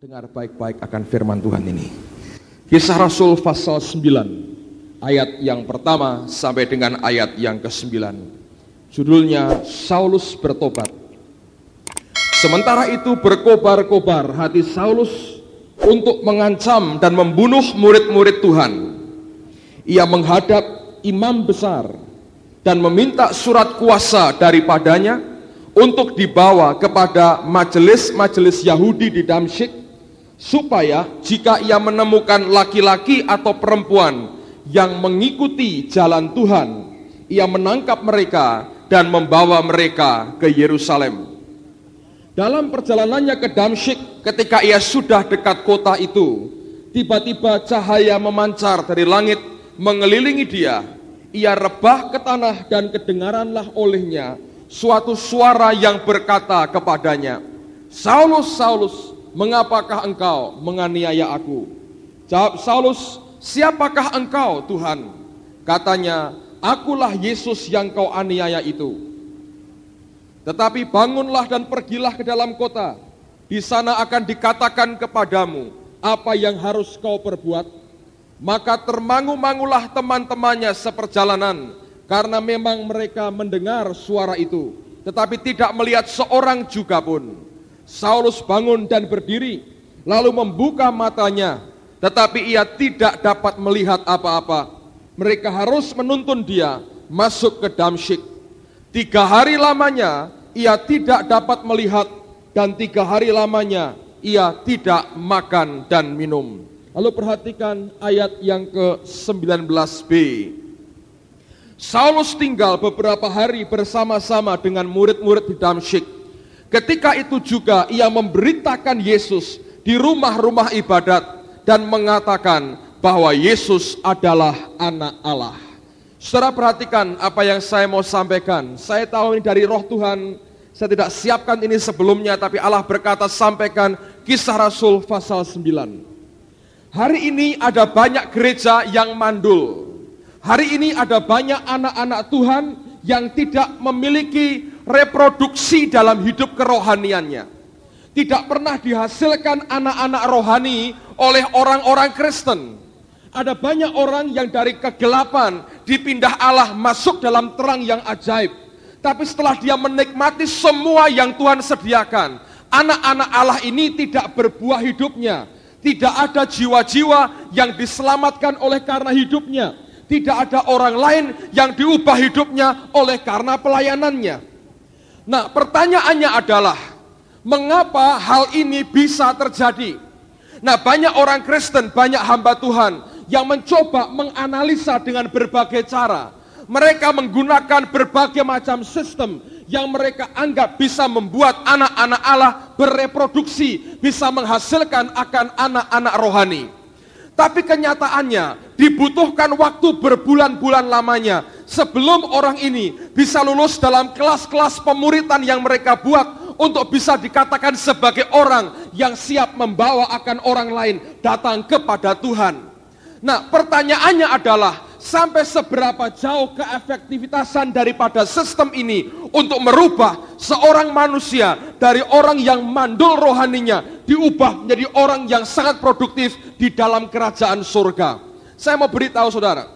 Dengar baik-baik akan firman Tuhan ini. Kisah Rasul pasal 9, ayat yang pertama sampai dengan ayat yang ke-9. Judulnya, Saulus bertobat. Sementara itu berkobar-kobar hati Saulus untuk mengancam dan membunuh murid-murid Tuhan. Ia menghadap imam besar dan meminta surat kuasa daripadanya untuk dibawa kepada majelis-majelis Yahudi di Damsyik, supaya jika ia menemukan laki-laki atau perempuan yang mengikuti jalan Tuhan, ia menangkap mereka dan membawa mereka ke Yerusalem. Dalam perjalanannya ke Damsyik, ketika ia sudah dekat kota itu, tiba-tiba cahaya memancar dari langit mengelilingi dia. Ia rebah ke tanah dan kedengaranlah olehnya suatu suara yang berkata kepadanya, "Saulus, Saulus, mengapakah engkau menganiaya aku?" Jawab Saulus, "Siapakah engkau, Tuhan?" Katanya, "Akulah Yesus yang kau aniaya itu. Tetapi bangunlah dan pergilah ke dalam kota. Di sana akan dikatakan kepadamu apa yang harus kau perbuat." Maka termangu-mangulah teman-temannya seperjalanan, karena memang mereka mendengar suara itu, tetapi tidak melihat seorang juga pun. Saulus bangun dan berdiri, lalu membuka matanya, tetapi ia tidak dapat melihat apa-apa. Mereka harus menuntun dia masuk ke Damsyik. 3 hari lamanya ia tidak dapat melihat, dan 3 hari lamanya ia tidak makan dan minum. Lalu perhatikan ayat yang ke-19b. Saulus tinggal beberapa hari bersama-sama dengan murid-murid di Damsyik. Ketika itu juga ia memberitakan Yesus di rumah-rumah ibadat dan mengatakan bahwa Yesus adalah Anak Allah. Saudara, perhatikan apa yang saya mau sampaikan. Saya tahu ini dari Roh Tuhan. Saya tidak siapkan ini sebelumnya, tapi Allah berkata sampaikan Kisah Rasul pasal 9. Hari ini ada banyak gereja yang mandul. Hari ini ada banyak anak-anak Tuhan yang tidak memiliki reproduksi dalam hidup kerohaniannya. Tidak pernah dihasilkan anak-anak rohani oleh orang-orang Kristen. Ada banyak orang yang dari kegelapan dipindah Allah masuk dalam terang yang ajaib. Tapi setelah dia menikmati semua yang Tuhan sediakan, anak-anak Allah ini tidak berbuah hidupnya. Tidak ada jiwa-jiwa yang diselamatkan oleh karena hidupnya. Tidak ada orang lain yang diubah hidupnya oleh karena pelayanannya. Nah, pertanyaannya adalah, mengapa hal ini bisa terjadi? Nah, banyak orang Kristen, banyak hamba Tuhan yang mencoba menganalisa dengan berbagai cara. Mereka menggunakan berbagai macam sistem yang mereka anggap bisa membuat anak-anak Allah bereproduksi, bisa menghasilkan akan anak-anak rohani. Tapi kenyataannya dibutuhkan waktu berbulan-bulan lamanya sebelum orang ini bisa lulus dalam kelas-kelas pemuritan yang mereka buat untuk bisa dikatakan sebagai orang yang siap membawa akan orang lain datang kepada Tuhan. Nah, pertanyaannya adalah, sampai seberapa jauh keefektivitasan daripada sistem ini untuk merubah seorang manusia dari orang yang mandul rohaninya diubah menjadi orang yang sangat produktif di dalam kerajaan surga. Saya mau beritahu saudara,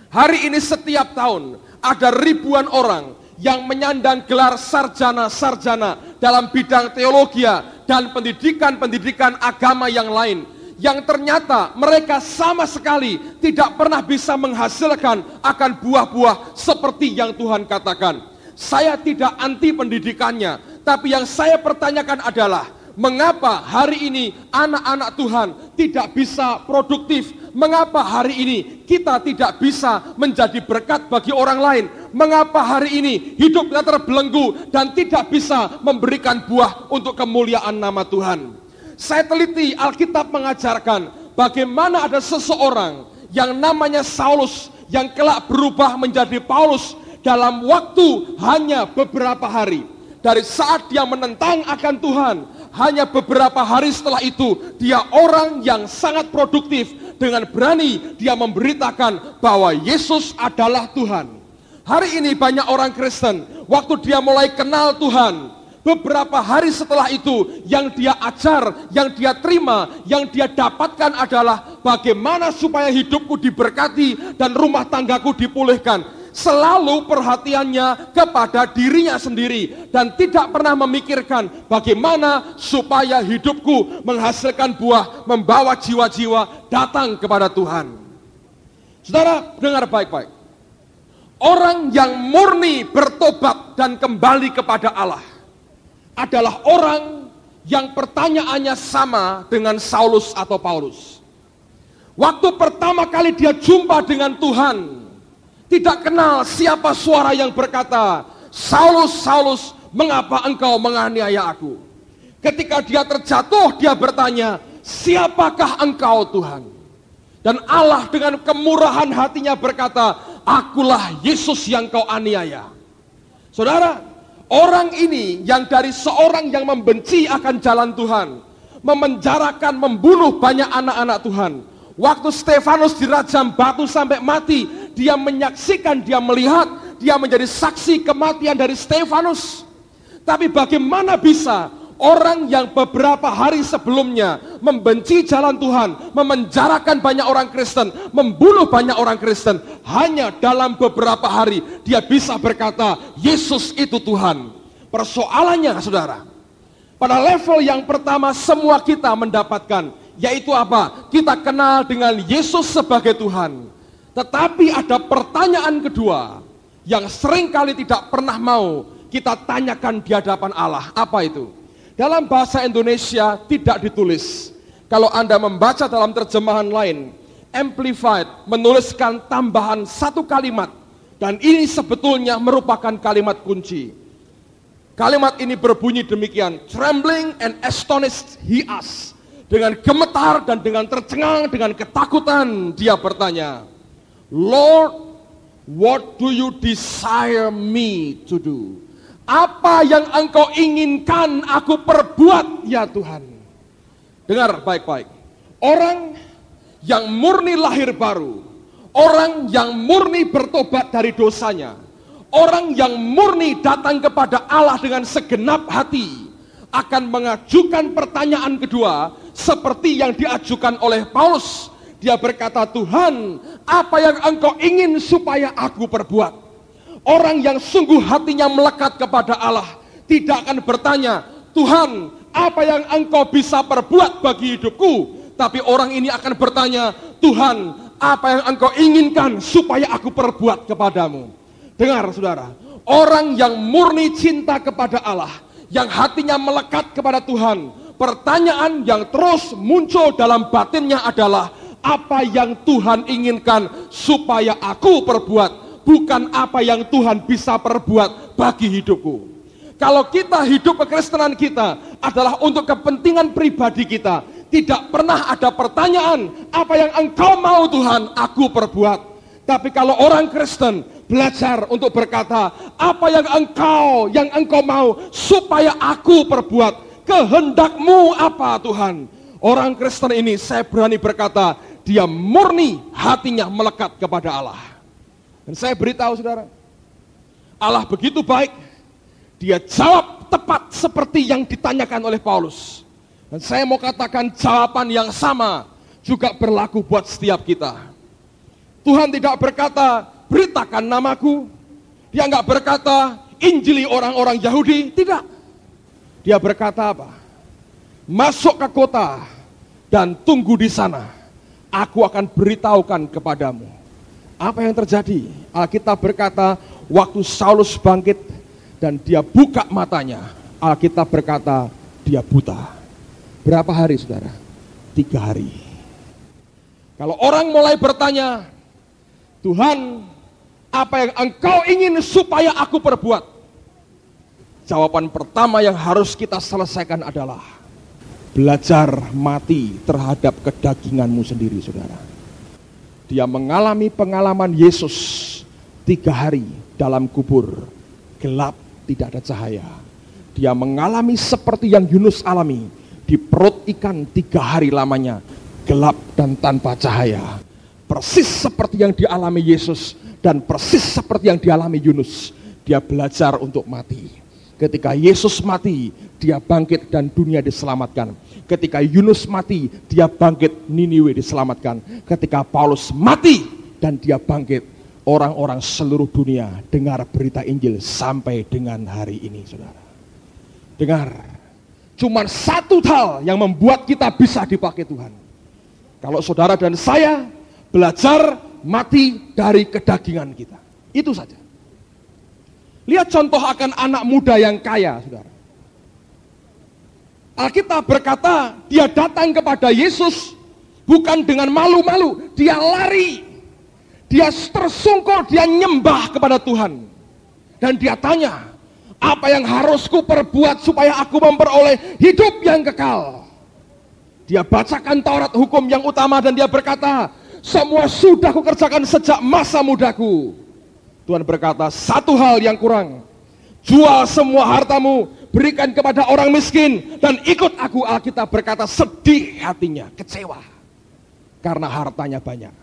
hari ini setiap tahun ada ribuan orang yang menyandang gelar sarjana-sarjana dalam bidang teologi dan pendidikan-pendidikan agama yang lain, yang ternyata mereka sama sekali tidak pernah bisa menghasilkan akan buah-buah seperti yang Tuhan katakan. Saya tidak anti pendidikannya, tapi yang saya pertanyakan adalah, mengapa hari ini anak-anak Tuhan tidak bisa produktif? Mengapa hari ini kita tidak bisa menjadi berkat bagi orang lain? Mengapa hari ini hidup kita terbelenggu dan tidak bisa memberikan buah untuk kemuliaan nama Tuhan? Saya teliti, Alkitab mengajarkan bagaimana ada seseorang yang namanya Saulus yang kelak berubah menjadi Paulus dalam waktu hanya beberapa hari. Dari saat dia menentang akan Tuhan, hanya beberapa hari setelah itu dia orang yang sangat produktif. Dengan berani dia memberitakan bahwa Yesus adalah Tuhan. Hari ini banyak orang Kristen, waktu dia mulai kenal Tuhan, beberapa hari setelah itu yang dia ajar, yang dia terima, yang dia dapatkan adalah bagaimana supaya hidupku diberkati dan rumah tanggaku dipulihkan. Selalu perhatiannya kepada dirinya sendiri dan tidak pernah memikirkan bagaimana supaya hidupku menghasilkan buah, membawa jiwa-jiwa datang kepada Tuhan. Saudara, dengar baik-baik. Orang yang murni bertobat dan kembali kepada Allah adalah orang yang pertanyaannya sama dengan Saulus atau Paulus. Waktu pertama kali dia jumpa dengan Tuhan, tidak kenal siapa suara yang berkata, "Saulus, Saulus, mengapa engkau menganiaya aku?" Ketika dia terjatuh, dia bertanya, "Siapakah engkau, Tuhan?" Dan Allah dengan kemurahan hatinya berkata, "Akulah Yesus yang kau aniaya." Saudara, orang ini yang dari seorang yang membenci akan jalan Tuhan, memenjarakan, membunuh banyak anak-anak Tuhan. Waktu Stefanus dirajam batu sampai mati, dia menyaksikan, dia melihat, dia menjadi saksi kematian dari Stefanus. Tapi bagaimana bisa orang yang beberapa hari sebelumnya membenci jalan Tuhan, memenjarakan banyak orang Kristen, membunuh banyak orang Kristen, hanya dalam beberapa hari dia bisa berkata, "Yesus itu Tuhan." Persoalannya, saudara, pada level yang pertama semua kita mendapatkan, yaitu apa? Kita kenal dengan Yesus sebagai Tuhan. Tetapi ada pertanyaan kedua yang seringkali tidak pernah mau kita tanyakan di hadapan Allah. Apa itu? Dalam bahasa Indonesia tidak ditulis. Kalau Anda membaca dalam terjemahan lain, Amplified menuliskan tambahan satu kalimat, dan ini sebetulnya merupakan kalimat kunci. Kalimat ini berbunyi demikian, "Trembling and astonished he asked." Dengan gemetar dan dengan tercengang, dengan ketakutan, dia bertanya, "Lord, what do you desire me to do?" Apa yang engkau inginkan aku perbuat, ya Tuhan? Dengar baik-baik. Orang yang murni lahir baru, orang yang murni bertobat dari dosanya, orang yang murni datang kepada Allah dengan segenap hati, akan mengajukan pertanyaan kedua seperti yang diajukan oleh Paulus. Dia berkata, "Tuhan, apa yang engkau ingin supaya aku perbuat?" Orang yang sungguh hatinya melekat kepada Allah tidak akan bertanya, "Tuhan, apa yang engkau bisa perbuat bagi hidupku?" Tapi orang ini akan bertanya, "Tuhan, apa yang engkau inginkan supaya aku perbuat kepadamu?" Dengar saudara, orang yang murni cinta kepada Allah, yang hatinya melekat kepada Tuhan, pertanyaan yang terus muncul dalam batinnya adalah, apa yang Tuhan inginkan supaya aku perbuat? Bukan apa yang Tuhan bisa perbuat bagi hidupku. Kalau kita hidup kekristenan kita adalah untuk kepentingan pribadi kita, tidak pernah ada pertanyaan, apa yang engkau mau Tuhan, aku perbuat. Tapi kalau orang Kristen belajar untuk berkata, apa yang engkau mau supaya aku perbuat, kehendakmu apa Tuhan? Orang Kristen ini saya berani berkata, dia murni hatinya melekat kepada Allah. Dan saya beritahu saudara, Allah begitu baik, dia jawab tepat seperti yang ditanyakan oleh Paulus. Dan saya mau katakan jawaban yang sama juga berlaku buat setiap kita. Tuhan tidak berkata, beritakan namaku. Dia enggak berkata, injili orang-orang Yahudi. Tidak. Dia berkata apa? Masuk ke kota dan tunggu di sana. Aku akan beritahukan kepadamu. Apa yang terjadi? Alkitab berkata, waktu Saulus bangkit dan dia buka matanya, Alkitab berkata, dia buta. Berapa hari saudara? 3 hari. Kalau orang mulai bertanya, Tuhan, apa yang engkau ingin supaya aku perbuat? Jawaban pertama yang harus kita selesaikan adalah, belajar mati terhadap kedaginganmu sendiri saudara. Dia mengalami pengalaman Yesus 3 hari dalam kubur, gelap, tidak ada cahaya. Dia mengalami seperti yang Yunus alami, di perut ikan 3 hari lamanya, gelap dan tanpa cahaya. Persis seperti yang dialami Yesus dan persis seperti yang dialami Yunus. Dia belajar untuk mati. Ketika Yesus mati, dia bangkit dan dunia diselamatkan. Ketika Yunus mati, dia bangkit, Niniwe diselamatkan. Ketika Paulus mati dan dia bangkit, orang-orang seluruh dunia dengar berita Injil sampai dengan hari ini, saudara. Dengar, cuma satu hal yang membuat kita bisa dipakai Tuhan. Kalau saudara dan saya belajar mati dari kedagingan kita. Itu saja. Lihat contoh akan anak muda yang kaya, saudara. Alkitab berkata, dia datang kepada Yesus bukan dengan malu-malu, dia lari. Dia tersungkur, dia nyembah kepada Tuhan. Dan dia tanya, apa yang harus ku perbuat supaya aku memperoleh hidup yang kekal? Dia bacakan Taurat hukum yang utama dan dia berkata, semua sudah kukerjakan sejak masa mudaku. Tuhan berkata, satu hal yang kurang. Jual semua hartamu, berikan kepada orang miskin, dan ikut aku. Alkitab berkata, sedih hatinya, kecewa. Karena hartanya banyak.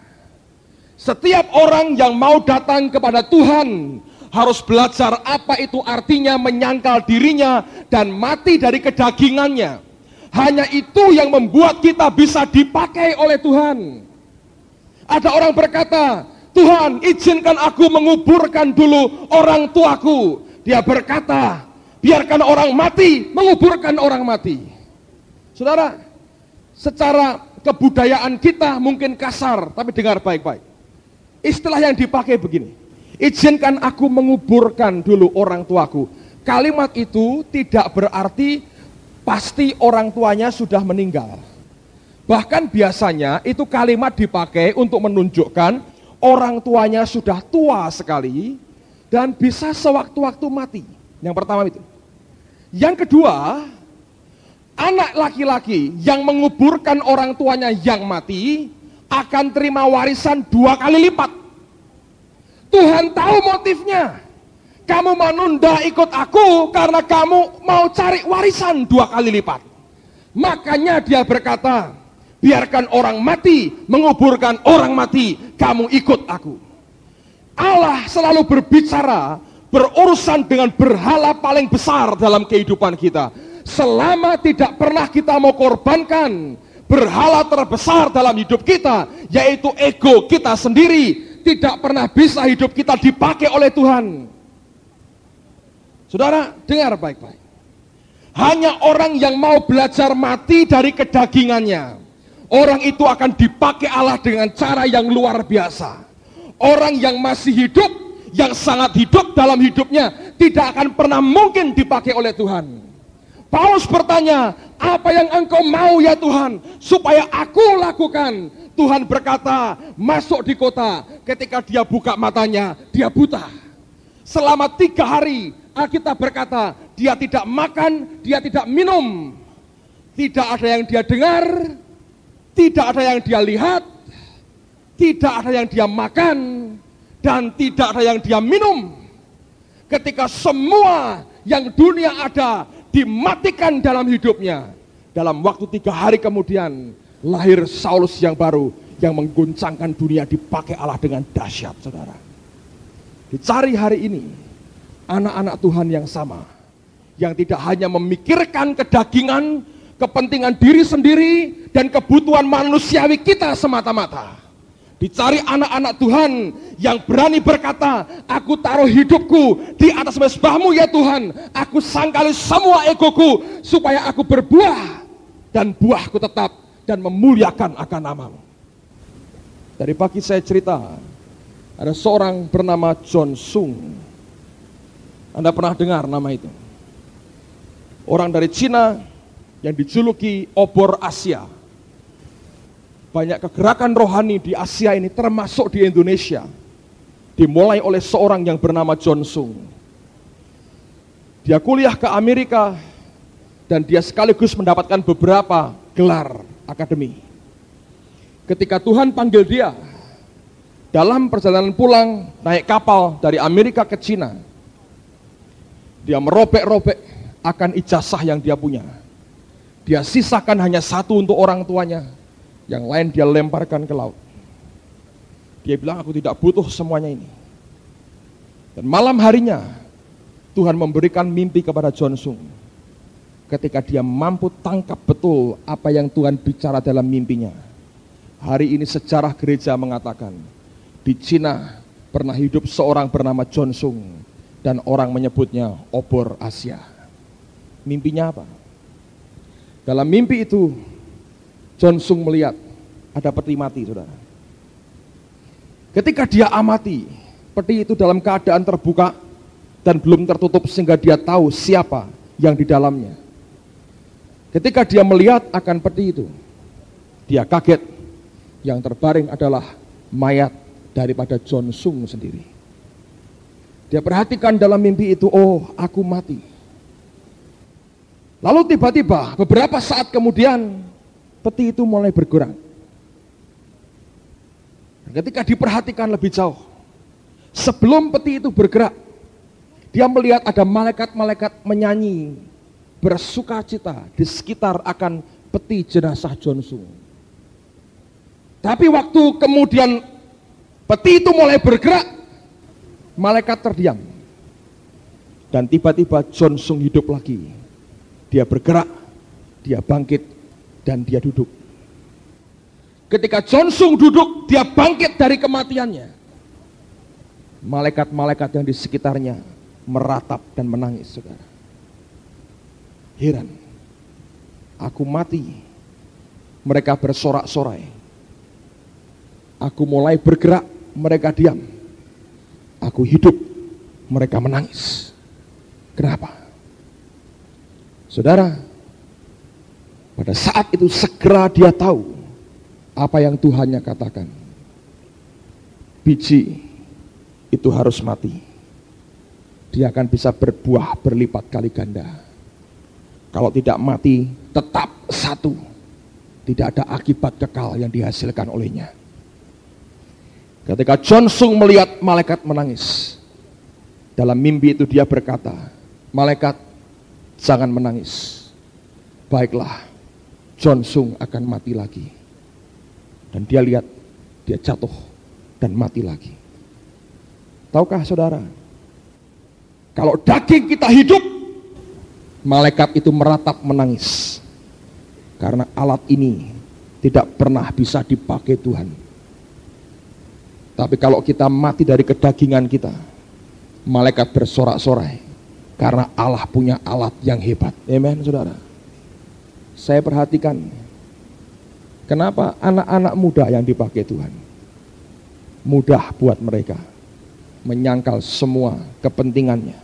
Setiap orang yang mau datang kepada Tuhan harus belajar apa itu artinya menyangkal dirinya dan mati dari kedagingannya. Hanya itu yang membuat kita bisa dipakai oleh Tuhan. Ada orang berkata, Tuhan, izinkan aku menguburkan dulu orang tuaku. Dia berkata, biarkan orang mati menguburkan orang mati. Saudara, secara kebudayaan kita mungkin kasar, tapi dengar baik-baik. Istilah yang dipakai begini, izinkan aku menguburkan dulu orang tuaku. Kalimat itu tidak berarti pasti orang tuanya sudah meninggal. Bahkan biasanya itu kalimat dipakai untuk menunjukkan orang tuanya sudah tua sekali dan bisa sewaktu-waktu mati. Yang pertama itu. Yang kedua, anak laki-laki yang menguburkan orang tuanya yang mati akan terima warisan 2 kali lipat. Tuhan tahu motifnya. Kamu menunda ikut aku karena kamu mau cari warisan 2 kali lipat. Makanya dia berkata, biarkan orang mati menguburkan orang mati, kamu ikut aku. Allah selalu berbicara, berurusan dengan berhala paling besar dalam kehidupan kita. Selama tidak pernah kita mau korbankan berhala terbesar dalam hidup kita, yaitu ego kita sendiri, tidak pernah bisa hidup kita dipakai oleh Tuhan. Saudara, dengar baik-baik. Hanya orang yang mau belajar mati dari kedagingannya, orang itu akan dipakai Allah dengan cara yang luar biasa. Orang yang masih hidup, yang sangat hidup dalam hidupnya, tidak akan pernah mungkin dipakai oleh Tuhan. Paulus bertanya, apa yang engkau mau ya Tuhan, supaya aku lakukan? Tuhan berkata, masuk di kota. Ketika dia buka matanya, dia buta. Selama 3 hari, Alkitab berkata, dia tidak makan, dia tidak minum. Tidak ada yang dia dengar, tidak ada yang dia lihat, tidak ada yang dia makan, dan tidak ada yang dia minum. Ketika semua yang dunia ada dimatikan dalam hidupnya, dalam waktu 3 hari kemudian lahir Saulus yang baru yang mengguncangkan dunia, dipakai Allah dengan dahsyat, saudara. Dicari hari ini anak-anak Tuhan yang sama, yang tidak hanya memikirkan kedagingan, kepentingan diri sendiri dan kebutuhan manusiawi kita semata-mata. Dicari anak-anak Tuhan yang berani berkata, aku taruh hidupku di atas mezbahmu ya Tuhan, aku sangkali semua egoku supaya aku berbuah dan buahku tetap dan memuliakan akan namamu. Dari pagi saya cerita, ada seorang bernama John Sung. Anda pernah dengar nama itu? Orang dari Cina yang dijuluki obor Asia. Banyak kegerakan rohani di Asia ini, termasuk di Indonesia, dimulai oleh seorang yang bernama John Sung. Dia kuliah ke Amerika dan dia sekaligus mendapatkan beberapa gelar akademi. Ketika Tuhan panggil dia dalam perjalanan pulang naik kapal dari Amerika ke Cina, dia merobek-robek akan ijazah yang dia punya. Dia sisakan hanya 1 untuk orang tuanya, yang lain dia lemparkan ke laut. Dia bilang, aku tidak butuh semuanya ini. Dan malam harinya Tuhan memberikan mimpi kepada John Sung. Ketika dia mampu tangkap betul apa yang Tuhan bicara dalam mimpinya. Hari ini sejarah gereja mengatakan, di Cina pernah hidup seorang bernama John Sung, dan orang menyebutnya obor Asia. Mimpinya apa? Dalam mimpi itu, John Sung melihat ada peti mati, saudara. Ketika dia amati, peti itu dalam keadaan terbuka dan belum tertutup sehingga dia tahu siapa yang di dalamnya. Ketika dia melihat akan peti itu, dia kaget. Yang terbaring adalah mayat daripada John Sung sendiri. Dia perhatikan dalam mimpi itu, oh, aku mati. Lalu tiba-tiba beberapa saat kemudian peti itu mulai bergerak. Ketika diperhatikan lebih jauh, sebelum peti itu bergerak, dia melihat ada malaikat-malaikat menyanyi bersukacita di sekitar akan peti jenazah John Sung. Tapi waktu kemudian peti itu mulai bergerak, malaikat terdiam. Dan tiba-tiba John Sung hidup lagi. Dia bergerak, dia bangkit, dan dia duduk. Ketika John Sung duduk, dia bangkit dari kematiannya. Malaikat-malaikat yang di sekitarnya meratap dan menangis, saudara. Heran, aku mati, mereka bersorak-sorai. Aku mulai bergerak, mereka diam. Aku hidup, mereka menangis. Kenapa? Saudara, pada saat itu segera dia tahu apa yang Tuhannya katakan. Biji itu harus mati. Dia akan bisa berbuah berlipat kali ganda. Kalau tidak mati, tetap satu. Tidak ada akibat kekal yang dihasilkan olehnya. Ketika John Sung melihat malaikat menangis, dalam mimpi itu dia berkata, malaikat, jangan menangis. Baiklah, John Sung akan mati lagi. Dan dia lihat, dia jatuh dan mati lagi. Tahukah saudara, kalau daging kita hidup, malaikat itu meratap menangis. Karena alat ini tidak pernah bisa dipakai Tuhan. Tapi kalau kita mati dari kedagingan kita, malaikat bersorak-sorai. Karena Allah punya alat yang hebat. Amen, saudara. Saya perhatikan, kenapa anak-anak muda yang dipakai Tuhan? Mudah buat mereka menyangkal semua kepentingannya.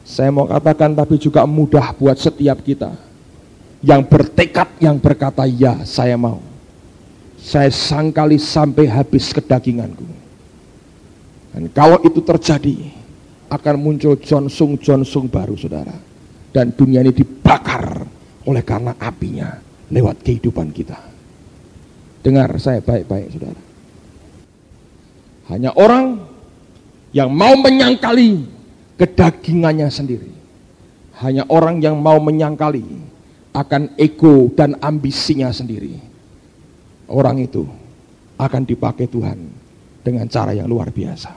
Saya mau katakan, tapi juga mudah buat setiap kita yang bertekad, yang berkata, ya saya mau. Saya sangkali sampai habis kedaginganku. Dan kalau itu terjadi, akan muncul John Sung baru, saudara. Dan dunia ini dibakar oleh karena apinya lewat kehidupan kita. Dengar saya baik-baik, saudara. Hanya orang yang mau menyangkali kedagingannya sendiri. Hanya orang yang mau menyangkali akan ego dan ambisinya sendiri. Orang itu akan dipakai Tuhan dengan cara yang luar biasa.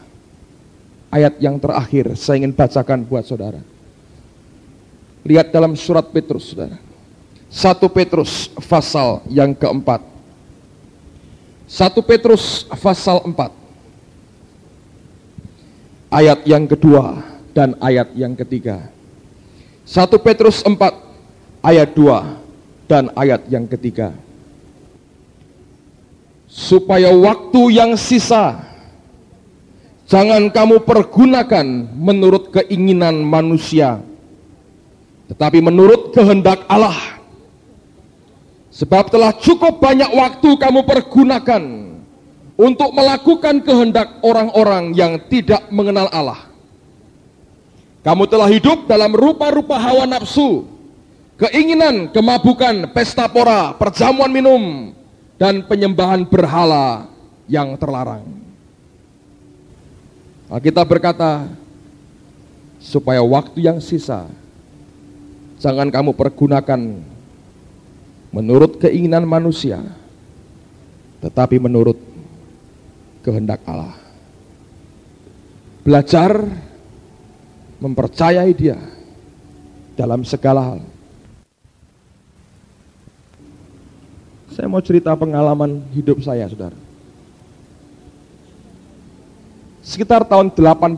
Ayat yang terakhir saya ingin bacakan buat saudara. Lihat dalam surat Petrus, saudara. 1 Petrus pasal yang keempat. 1 Petrus pasal 4. Ayat yang kedua dan ayat yang ketiga. 1 Petrus 4 ayat 2 dan ayat yang ketiga. Supaya waktu yang sisa jangan kamu pergunakan menurut keinginan manusia, tetapi menurut kehendak Allah. Sebab telah cukup banyak waktu kamu pergunakan untuk melakukan kehendak orang-orang yang tidak mengenal Allah. Kamu telah hidup dalam rupa-rupa hawa nafsu, keinginan, kemabukan, pesta pora, perjamuan minum, dan penyembahan berhala yang terlarang. Alkitab berkata, supaya waktu yang sisa jangan kamu pergunakan menurut keinginan manusia, tetapi menurut kehendak Allah. Belajar mempercayai Dia dalam segala hal. Saya mau cerita pengalaman hidup saya, saudara. Sekitar tahun 85,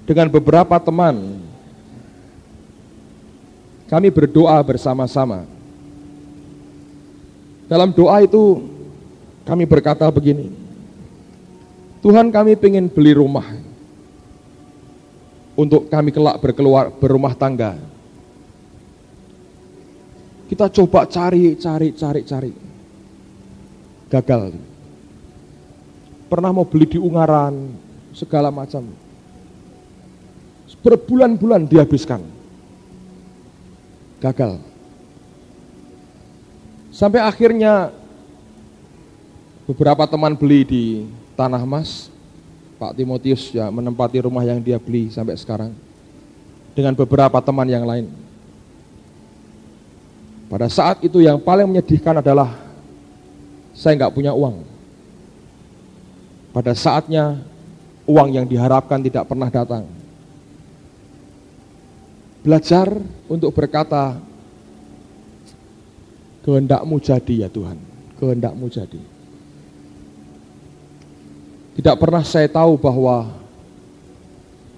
dengan beberapa teman, kami berdoa bersama-sama. Dalam doa itu kami berkata begini, Tuhan, kami ingin beli rumah untuk kami kelak berumah tangga. Kita coba cari. Gagal. Pernah mau beli di Ungaran, segala macam. Berbulan-bulan dihabiskan. Gagal. Sampai akhirnya beberapa teman beli di Tanah Mas. Pak Timotius ya menempati rumah yang dia beli sampai sekarang. Dengan beberapa teman yang lain. Pada saat itu yang paling menyedihkan adalah saya nggak punya uang. Pada saatnya uang yang diharapkan tidak pernah datang. Belajar untuk berkata, kehendak-Mu jadi ya Tuhan, kehendak-Mu jadi. Tidak pernah saya tahu bahwa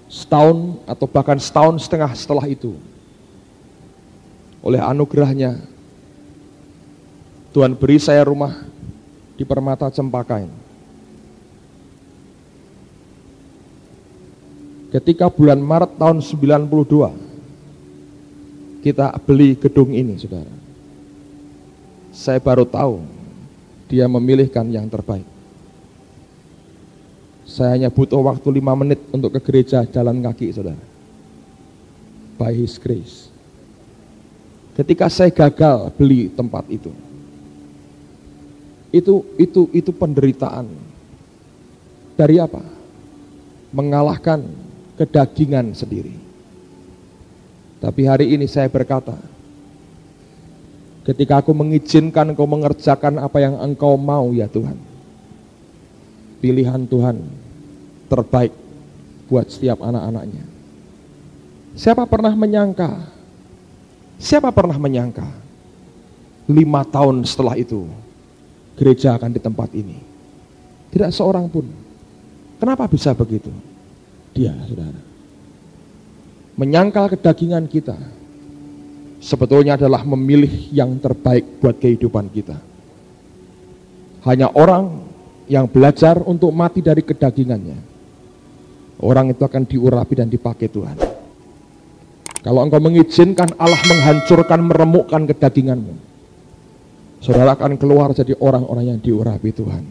setahun atau bahkan setahun setengah setelah itu, oleh anugerahnya, Tuhan beri saya rumah di Permata Cempaka ini. Ketika bulan Maret tahun 92, kita beli gedung ini, saudara. Saya baru tahu Dia memilihkan yang terbaik. Saya hanya butuh waktu 5 menit untuk ke gereja jalan kaki, saudara. By His grace. Ketika saya gagal beli tempat itu penderitaan. Dari apa? Mengalahkan kedagingan sendiri. Tapi hari ini saya berkata, ketika aku mengizinkan Engkau mengerjakan apa yang Engkau mau ya Tuhan, pilihan Tuhan terbaik buat setiap anak-anaknya. Siapa pernah menyangka 5 tahun setelah itu gereja akan di tempat ini? Tidak seorang pun. Kenapa bisa begitu? Dia, saudara. Menyangkal kedagingan kita sebetulnya adalah memilih yang terbaik buat kehidupan kita. Hanya orang yang belajar untuk mati dari kedagingannya, orang itu akan diurapi dan dipakai Tuhan. Kalau engkau mengizinkan Allah menghancurkan, meremukkan kedaginganmu, saudara akan keluar jadi orang-orang yang diurapi Tuhan.